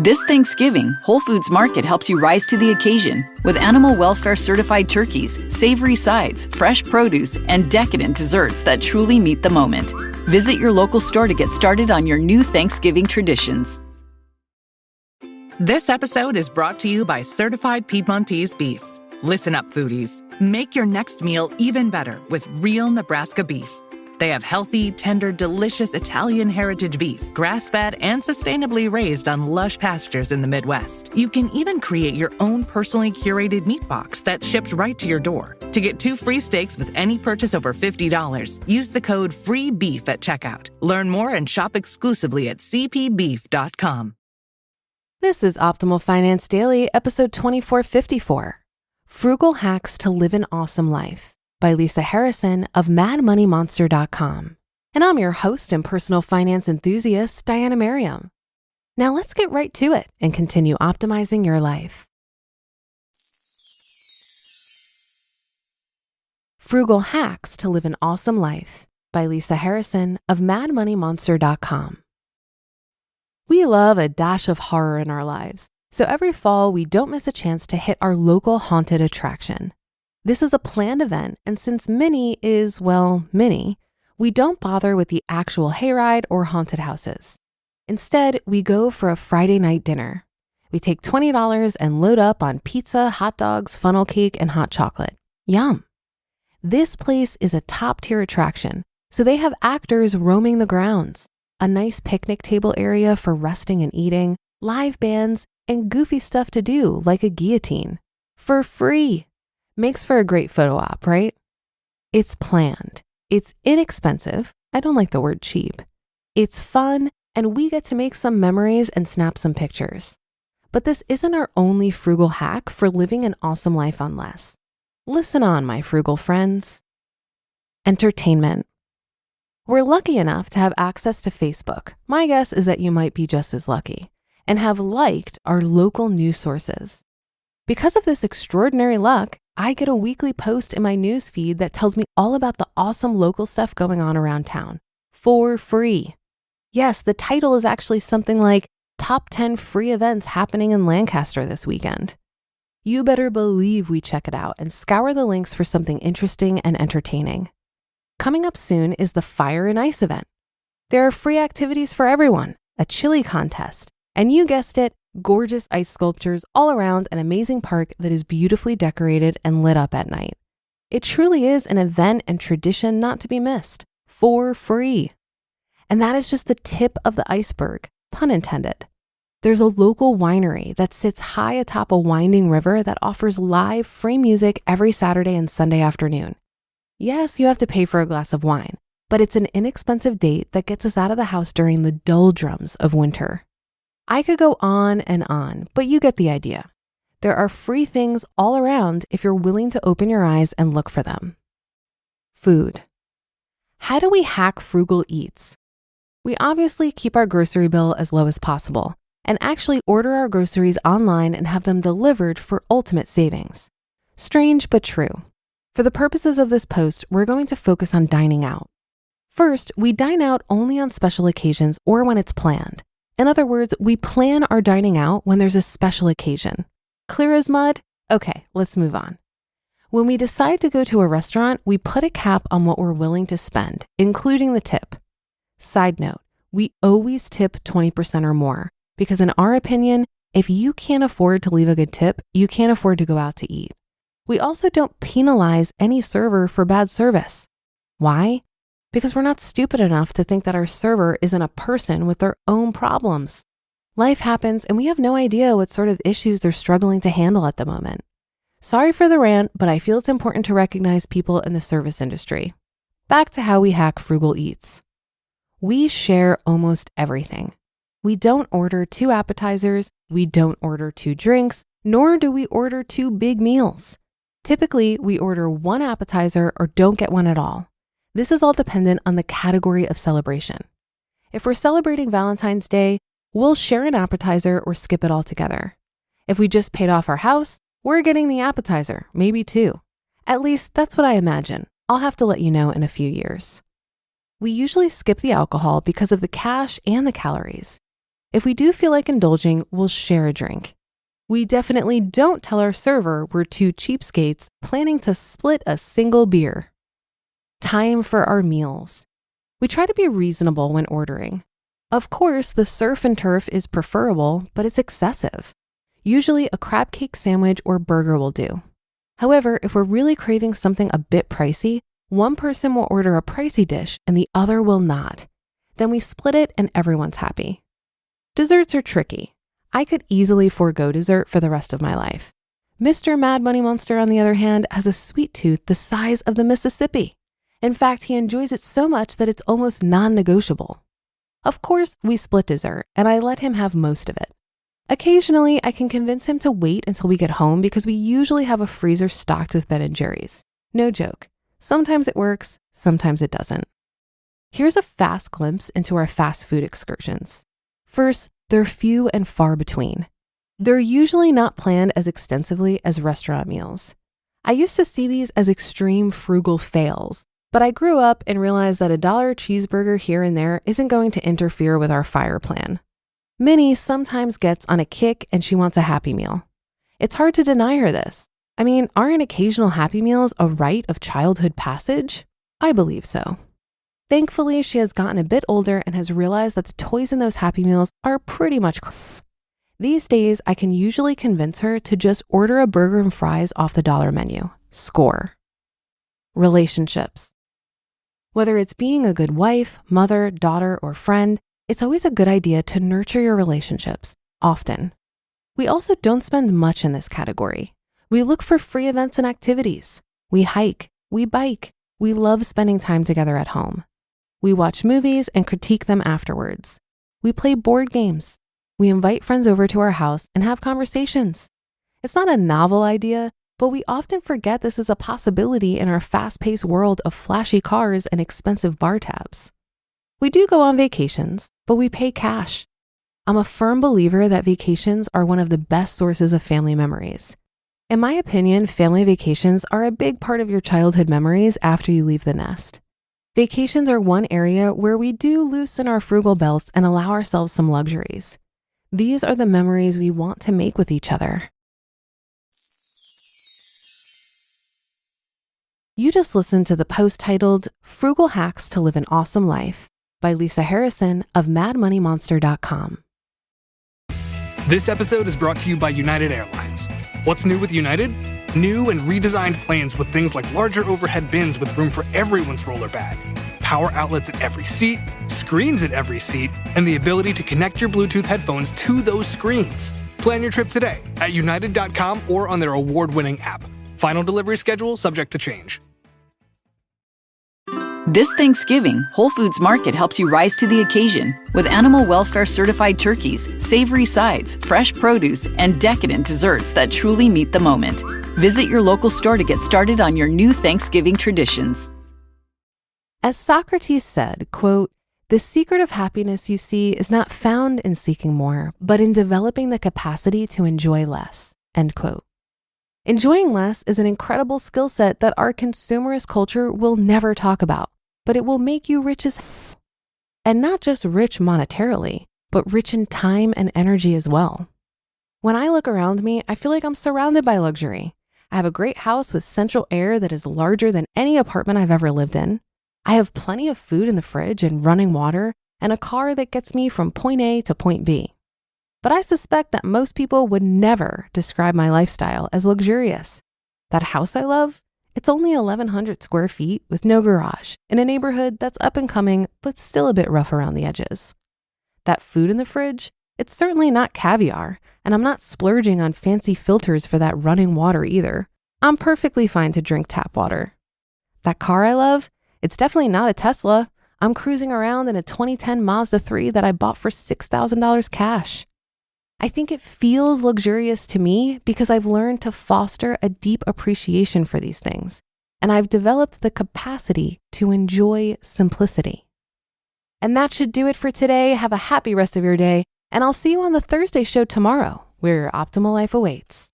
This Thanksgiving, Whole Foods Market helps you rise to the occasion with animal welfare certified turkeys, savory sides, fresh produce, and decadent desserts that truly meet the moment. Visit your local store to get started on your new Thanksgiving traditions. This episode is brought to you by Certified Piedmontese Beef. Listen up, foodies. Make your next meal even better with real Nebraska beef. They have healthy, tender, delicious Italian heritage beef, grass-fed and sustainably raised on lush pastures in the Midwest. You can even create your own personally curated meat box that's shipped right to your door. To get 2 free steaks with any purchase over $50, use the code FREEBEEF at checkout. Learn more and shop exclusively at cpbeef.com. This is Optimal Finance Daily, episode 2454, Frugal Hacks to Live an Awesome Life, by Lisa Harrison of MadMoneyMonster.com. And I'm your host and personal finance enthusiast, Diana Merriam. Now let's get right to it and continue optimizing your life. Frugal Hacks to Live an Awesome Life, by Lisa Harrison of MadMoneyMonster.com. We love a dash of horror in our lives, so every fall we don't miss a chance to hit our local haunted attraction. This is a planned event, and since Minnie is, well, Minnie, we don't bother with the actual hayride or haunted houses. Instead, we go for a Friday night dinner. We take $20 and load up on pizza, hot dogs, funnel cake, and hot chocolate. Yum! This place is a top-tier attraction, so they have actors roaming the grounds, a nice picnic table area for resting and eating, live bands, and goofy stuff to do like a guillotine. For free! Makes for a great photo op, right? It's planned. It's inexpensive. I don't like the word cheap. It's fun, and we get to make some memories and snap some pictures. But this isn't our only frugal hack for living an awesome life on less. Listen on, my frugal friends. Entertainment. We're lucky enough to have access to Facebook. My guess is that you might be just as lucky and have liked our local news sources. Because of this extraordinary luck, I get a weekly post in my news feed that tells me all about the awesome local stuff going on around town for free. Yes, the title is actually something like Top 10 Free Events Happening in Lancaster this weekend. You better believe we check it out and scour the links for something interesting and entertaining. Coming up soon is the Fire and Ice event. There are free activities for everyone, a chili contest, and you guessed it, gorgeous ice sculptures all around an amazing park that is beautifully decorated and lit up at night. It truly is an event and tradition not to be missed, for free. And that is just the tip of the iceberg, pun intended. There's a local winery that sits high atop a winding river that offers live free music every Saturday and Sunday afternoon. Yes, you have to pay for a glass of wine, but it's an inexpensive date that gets us out of the house during the doldrums of winter. I could go on, but you get the idea. There are free things all around if you're willing to open your eyes and look for them. Food. How do we hack frugal eats? We obviously keep our grocery bill as low as possible and actually order our groceries online and have them delivered for ultimate savings. Strange but true. For the purposes of this post, we're going to focus on dining out. First, we dine out only on special occasions or when it's planned. In other words, we plan our dining out when there's a special occasion. Clear as mud? Okay, let's move on. When we decide to go to a restaurant, we put a cap on what we're willing to spend, including the tip. Side note, we always tip 20% or more, because in our opinion, if you can't afford to leave a good tip, you can't afford to go out to eat. We also don't penalize any server for bad service. Why? Because we're not stupid enough to think that our server isn't a person with their own problems. Life happens and we have no idea what sort of issues they're struggling to handle at the moment. Sorry for the rant, but I feel it's important to recognize people in the service industry. Back to how we hack frugal eats. We share almost everything. We don't order 2 appetizers, we don't order 2 drinks, nor do we order 2 big meals. Typically, we order 1 appetizer or don't get one at all. This is all dependent on the category of celebration. If we're celebrating Valentine's Day, we'll share an appetizer or skip it altogether. If we just paid off our house, we're getting the appetizer, maybe 2. At least that's what I imagine. I'll have to let you know in a few years. We usually skip the alcohol because of the cash and the calories. If we do feel like indulging, we'll share a drink. We definitely don't tell our server we're two cheapskates planning to split a single beer. Time for our meals. We try to be reasonable when ordering. Of course, the surf and turf is preferable, but it's excessive. Usually a crab cake sandwich or burger will do. However, if we're really craving something a bit pricey, one person will order a pricey dish and the other will not. Then we split it and everyone's happy. Desserts are tricky. I could easily forego dessert for the rest of my life. Mr. Mad Money Monster, on the other hand, has a sweet tooth the size of the Mississippi. In fact, he enjoys it so much that it's almost non-negotiable. Of course, we split dessert, and I let him have most of it. Occasionally, I can convince him to wait until we get home because we usually have a freezer stocked with Ben & Jerry's. No joke. Sometimes it works, sometimes it doesn't. Here's a fast glimpse into our fast food excursions. First, they're few and far between. They're usually not planned as extensively as restaurant meals. I used to see these as extreme frugal fails, but I grew up and realized that $1 cheeseburger here and there isn't going to interfere with our F.I.R.E plan. Minnie sometimes gets on a kick and she wants a Happy Meal. It's hard to deny her this. I mean, aren't occasional Happy Meals a rite of childhood passage? I believe so. Thankfully, she has gotten a bit older and has realized that the toys in those Happy Meals are pretty much crap. These days, I can usually convince her to just order a burger and fries off the dollar menu. Score. Relationships. Whether it's being a good wife, mother, daughter, or friend, it's always a good idea to nurture your relationships, often. We also don't spend much in this category. We look for free events and activities. We hike, we bike, we love spending time together at home. We watch movies and critique them afterwards. We play board games. We invite friends over to our house and have conversations. It's not a novel idea, but we often forget this is a possibility in our fast-paced world of flashy cars and expensive bar tabs. We do go on vacations, but we pay cash. I'm a firm believer that vacations are one of the best sources of family memories. In my opinion, family vacations are a big part of your childhood memories after you leave the nest. Vacations are one area where we do loosen our frugal belts and allow ourselves some luxuries. These are the memories we want to make with each other. You just listened to the post titled Frugal Hacks to Live an Awesome Life by Lisa Harrison of MadMoneyMonster.com. This episode is brought to you by United Airlines. What's new with United? New and redesigned planes with things like larger overhead bins with room for everyone's roller bag, power outlets at every seat, screens at every seat, and the ability to connect your Bluetooth headphones to those screens. Plan your trip today at united.com or on their award-winning app. Final delivery schedule subject to change. This Thanksgiving, Whole Foods Market helps you rise to the occasion with animal welfare certified turkeys, savory sides, fresh produce, and decadent desserts that truly meet the moment. Visit your local store to get started on your new Thanksgiving traditions. As Socrates said, quote, "The secret of happiness, you see, is not found in seeking more, but in developing the capacity to enjoy less," end quote. Enjoying less is an incredible skill set that our consumerist culture will never talk about, but it will make you rich as hell. And not just rich monetarily, but rich in time and energy as well. When I look around me, I feel like I'm surrounded by luxury. I have a great house with central air that is larger than any apartment I've ever lived in. I have plenty of food in the fridge and running water, and a car that gets me from point A to point B. But I suspect that most people would never describe my lifestyle as luxurious. That house I love, it's only 1,100 square feet with no garage in a neighborhood that's up and coming, but still a bit rough around the edges. That food in the fridge, it's certainly not caviar, and I'm not splurging on fancy filters for that running water either. I'm perfectly fine to drink tap water. That car I love, it's definitely not a Tesla. I'm cruising around in a 2010 Mazda 3 that I bought for $6,000 cash. I think it feels luxurious to me because I've learned to foster a deep appreciation for these things, and I've developed the capacity to enjoy simplicity. And that should do it for today. Have a happy rest of your day, and I'll see you on the Thursday show tomorrow, where your optimal life awaits.